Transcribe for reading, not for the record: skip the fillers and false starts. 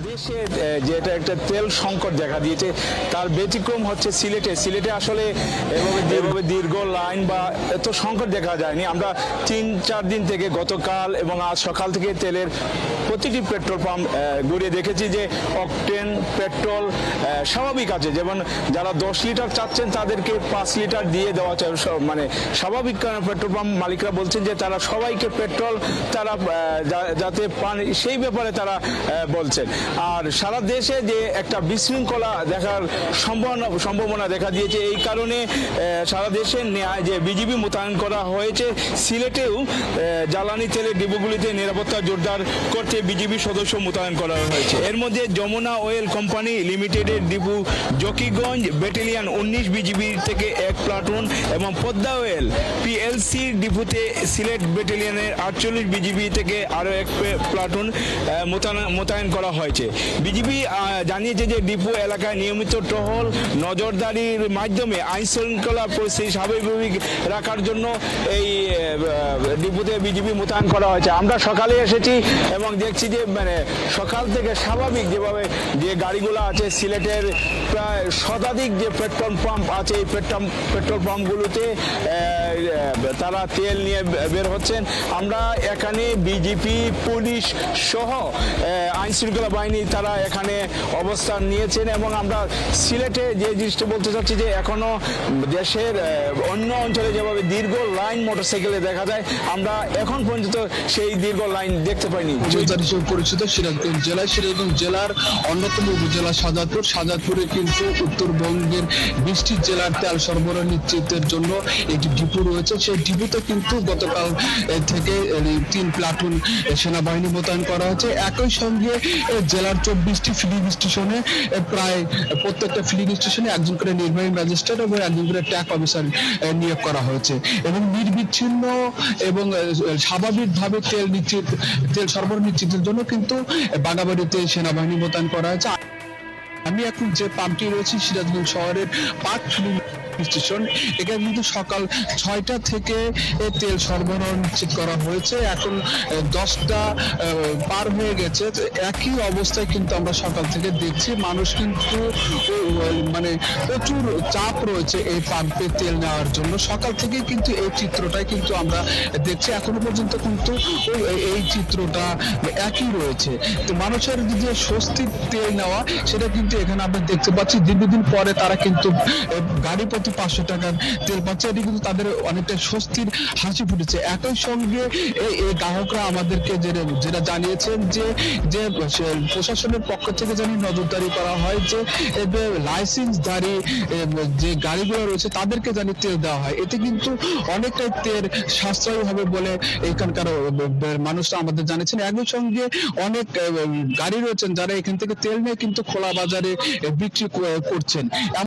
দেশে যেটা একটা তেল সংকট দেখা দিয়েছে তার ব্যতিক্রম হচ্ছে সিলেটে আসলে এভাবে দীর্ঘ লাইন বা এত সংকট দেখা যায়নি। আমরা 3-4 দিন থেকে গতকাল এবং আজ সকাল থেকে তেলের প্রতিটি পেট্রোল পাম্প ঘুরিয়ে দেখেছি যে অকটেন পেট্রোল স্বাভাবিক আছে। যেমন যারা 10 লিটার চাচ্ছেন তাদেরকে 5 লিটার দিয়ে দেওয়া চাই, মানে স্বাভাবিক। পেট্রোল পাম্প মালিকরা বলছেন যে তারা সবাইকে পেট্রোল তারা যাতে পান সেই ব্যাপারে তারা বলছেন। আর সারা দেশে যে একটা বিশৃঙ্খলা দেখার সম্ভাবনা দেখা দিয়েছে, এই কারণে সারা দেশে ন্যায় যে বিজিবি মোতায়েন করা হয়েছে। সিলেটেও জ্বালানি তেলের ডিপোগুলিতে নিরাপত্তা জোরদার করতে বিজিবি সদস্য মোতায়েন করা হয়েছে। এর মধ্যে যমুনা অয়েল কোম্পানি লিমিটেডের ডিপো জকিগঞ্জ ব্যাটালিয়ন 19 বিজিবি থেকে 1 প্লাটুন এবং পদ্মা অয়েল পিএলসি ডিপোতে সিলেট ব্যাটালিয়নের 48 বিজিবি থেকে আরও 1 প্লাটুন মোতায়েন করা হয়েছে। বিজিবি জানিয়েছে যে ডিপো এলাকায় নিয়মিত টহল নজরদারির মাধ্যমে আইন শৃঙ্খলা পরিস্থিতি স্বাভাবিক রাখার জন্য এই ডিপোতে বিজিবি মোতায়েন করা হয়েছে। আমরা সকালে এসেছি এবং দেখছি যে মানে সকাল থেকে স্বাভাবিক যেভাবে যে গাড়িগুলো আছে, সিলেটের প্রায় শতাধিক যে পেট্রোল পাম্প আছে এই পেট্রোল পাম্পগুলোতে তারা তেল নিয়ে বের হচ্ছেন। আমরা এখানে বিজিপি পুলিশ সহ আইন শৃঙ্খলা বাহিনী তারা এখানে অবস্থান নিয়েছেন এবং আমরা সিলেটে যে জিনিসটা বলতে চাচ্ছি যে এখনো দেশের অন্য অঞ্চলে যেভাবে দীর্ঘ লাইন মোটরসাইকেলে দেখা যায়, আমরা এখন পর্যন্ত সেই দীর্ঘ লাইন দেখতে পাইনি। হিসেবে পরিচিত সিরাজগঞ্জ জেলার অন্যতম উপজেলা সাজাদপুরে কিন্তু উত্তরবঙ্গের 20টি জেলার তেল সরবরাহ নিশ্চিতের জন্য একটি ডিপো রয়েছে। সেই ডিপোতে কিন্তু গতকাল থেকে 3 প্লাটুন সেনাবাহিনী মোতায়েন করা হয়েছে। একই সঙ্গে জেলার 24টি ফিলিং স্টেশনে প্রায় প্রত্যেকটা ফিলিং স্টেশনে একজন করে নির্বাহী ম্যাজিস্ট্রেট এবং একজন করে ট্যাক অফিসার নিয়োগ করা হয়েছে এবং নির্বিচ্ছিন্ন এবং স্বাভাবিকভাবে তেল সরবরাহ নিশ্চিতের জন্য কিন্তু বাগাবাড়িতে সেনাবাহিনী মোতায়েন করা হয়েছে। আমি এখন যে পাম্পটি রয়েছে সিরাজগঞ্জ শহরের 5 ফিলিং স্টেশন, এখানে কিন্তু সকাল 6টা থেকে তেল সরবরাহ নিশ্চিত করা হয়েছে। এখন 10টা পার হয়ে গেছে। একই অবস্থায় কিন্তু আমরা সকাল থেকে দেখছি মানুষ কিন্তু মানে প্রচুর চাপ রয়েছে এই পাম্পে তেল নেওয়ার জন্য। সকাল থেকে কিন্তু এই চিত্রটাই কিন্তু আমরা দেখছি। এখনো পর্যন্ত কিন্তু এই চিত্রটা একই রয়েছে। তো মানুষের যে স্বস্তির তেল নেওয়া সেটা কিন্তু এখানে আমরা দেখতে পাচ্ছি। দীর্ঘদিন পরে তারা কিন্তু গাড়ি প্রতি 500 টাকার তেল পাচ্ছে। এটি কিন্তু তাদের অনেকটা স্বস্তির হাসি ফুটেছে। একই সঙ্গে এই গ্রাহকরা আমাদেরকে যেটা জানিয়েছেন যে প্রশাসনের পক্ষ থেকে জানি নজরদারি করা হয় যে লাইসেন্সধারী যে গাড়িগুলো রয়েছে তাদেরকে জানি তেল দেওয়া হয়। এতে কিন্তু অনেকটাই তেল সাশ্রয়ী হবে বলে এখানকার মানুষরা আমাদের জানিয়েছেন। একই সঙ্গে অনেক গাড়ি রয়েছেন যারা এখান থেকে তেল নিয়ে কিন্তু খোলা বাজারে বিক্রি করছেন।